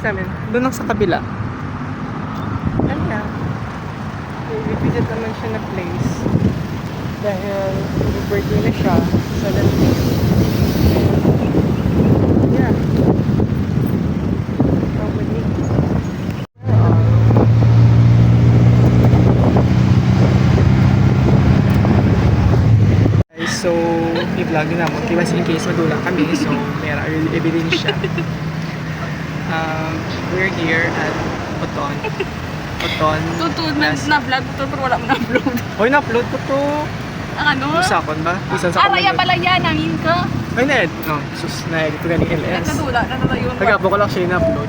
namin. Doon lang sa kabila. Ayan. I-visit naman siya na place. Dahil birthday na siya. 17. Yeah. Come with me. So, i-vlog din naman. Diba in case magulang kami. So, may ebidensya. We're here at Oton. Oton. Tutulad na-vlog to pero wala mo na-upload. Hoy, na-upload ko to. Ang ano? Usakon ba? Isang sakon. Araya pala yan, namin ka. Ay, na-edit. No, sus, na-edit ko ganing LS. Nagkadula yun. Nag-upload ko lang siya na-upload.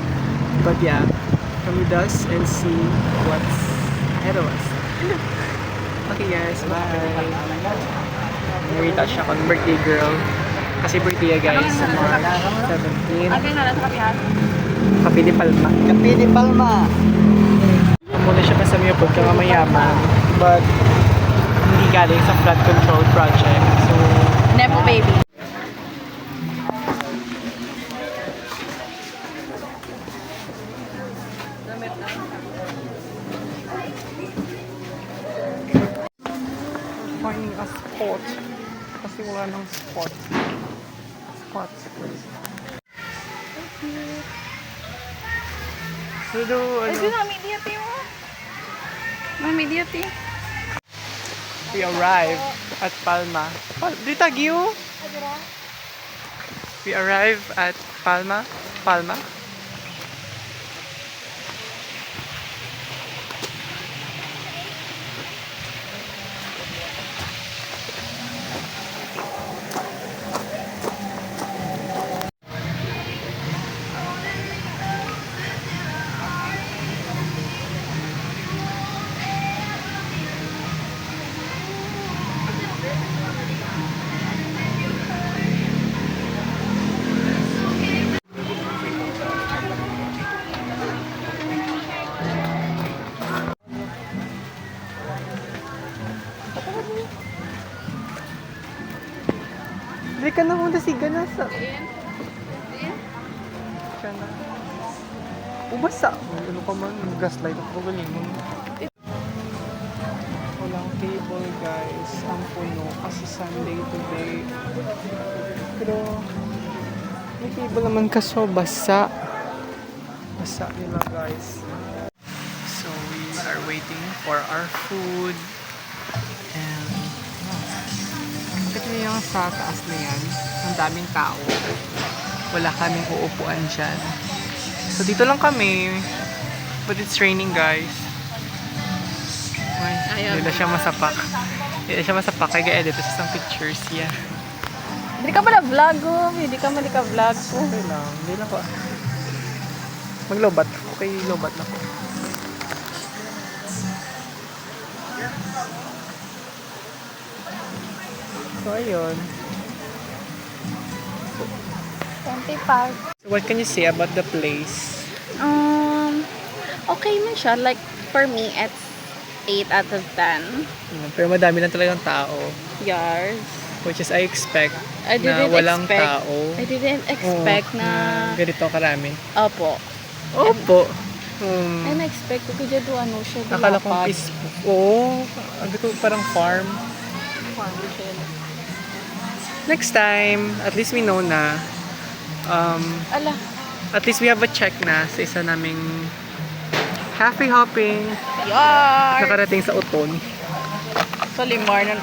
But yeah, come with us and see what's ahead of us. Okay guys, bye. Narita siya kung birthday girl. Kasi birthday guys, sa March 17. Ano yung nalasa kapihan? Kape de Palma. Kape de Palma. Muna siya sa Miyapod ka mayaman. But, hindi galing sa flood control project. So, Nepo baby. finding a spot. Kasi wala nang spot. Spots. Pero, Ito na, mediate mo. Mediate. we arrived at Palma. Dito, Gio? We arrived at Palma. Palma. Hindi ka na muna siga na sa... Siya na. Ubasa. Ano pa man, gaslight ako galing mo. Walang table guys. Ang puno kasi Sunday today. Pero may table naman kaso basa. Basa nila guys. So we are waiting for our food. And kasi yung sa taas na yan, ang daming tao. Wala kaming uupuan dyan. So dito lang kami. But it's raining guys. Ay, hindi na siya masapak. Hindi na siya masapak. Kaya edit sa some pictures. Yeah. Hindi ka pala vlog oh. Hindi ka malika vlog ko. Okay lang. Hindi lang ko. Maglobat. Okay, lobat na ko. So, ayun. 25. So, what can you say about the place? Okay man siya. Like, for me, it's 8 out of 10. Pero madami lang talagang tao. Yes. Which is, I expect I na didn't walang expect. tao. I didn't expect Oo, na... ganito karami. Opo. Opo. And expect ko kaya do ano siya. Nakala kong peaceful. Oo. Ang ito parang farm. Farm siya. Next time, at least we know na. Ala. At least we have a check na sa isa naming cafe hopping. Yar! Nakarating sa Oton. Sa Limar na...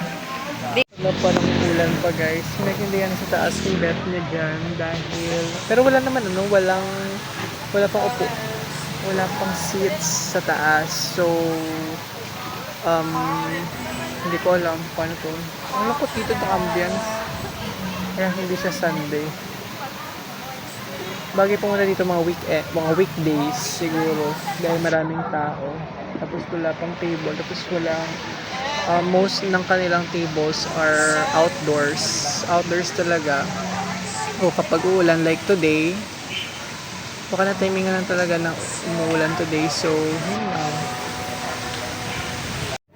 Wala pa ng ulan pa guys. Nagindihan sa taas yung bet niya dyan dahil... Pero wala naman ano, wala pang upo. Wala pang seats sa taas. So, hindi ko alam paano to. Ang lungkot dito itong ambience. Kaya hindi siya Sunday. Bagay pumunta dito mga weekdays siguro. Dahil maraming tao. Tapos wala pang table. Tapos walang... most ng kanilang tables are outdoors. Outdoors talaga. O kapag uulan like today, baka na timingan lang talaga na umuulan today. So, yun lang.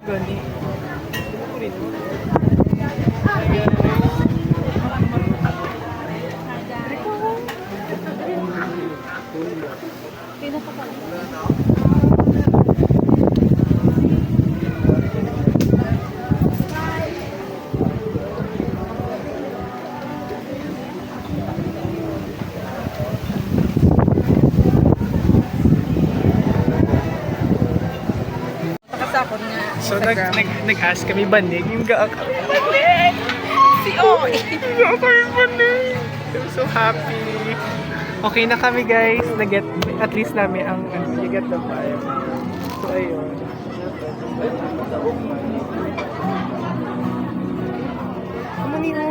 Gani. akong nga So, Instagram. nag-ask kami banig. Yung gaak kami banig! Si Oy. Gaak kami banig! I'm so happy. Okay na kami guys. Nag-get, at least namin ang, you get the vibe. So, ayun. Kumani mo.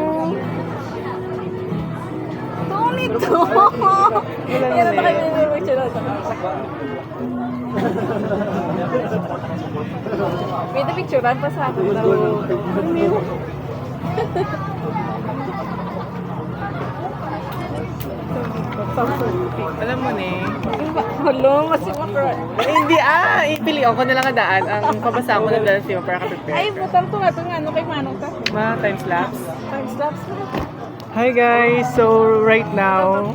Tunit to. Wala Yan na na kayo eh. yung picture. Pwede picturean pa sa akin. Alam mo ni. Hello, kasi makra. Hindi ipilion ko na lang ang daan. Ang pabasa ko na daan siya para ka-prepare. Ay, butang to nga. Ito nga, ano kay Manong ka? Time lapse. Time lapse mo. Hi guys! So right now,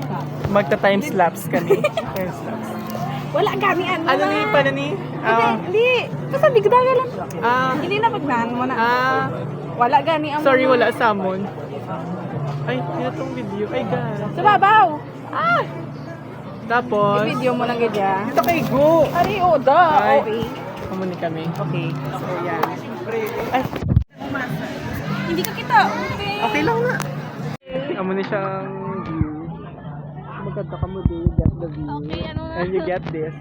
magta-time lapse kami. Time lapse. Wala gani ano Ano ni? Paano ni? Hindi. Basta bigdaga lang. Ah, Hindi na pagnan mo na. ah, Wala gani ang sorry wala salmon. Ay, yun itong video. Ay, God. Sa babaw. Tapos, I-video mo lang ganyan. dito kay Go. Ari, oda. Ay. Okay. Kumuni kami. Okay. So, yan. Ay, Hindi ka kita. Okay. okay lang na. Amo ni siyang view. Maganda ka mo din, you get the view. Okay, ano na. And you get this.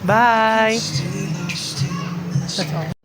Bye! That's all.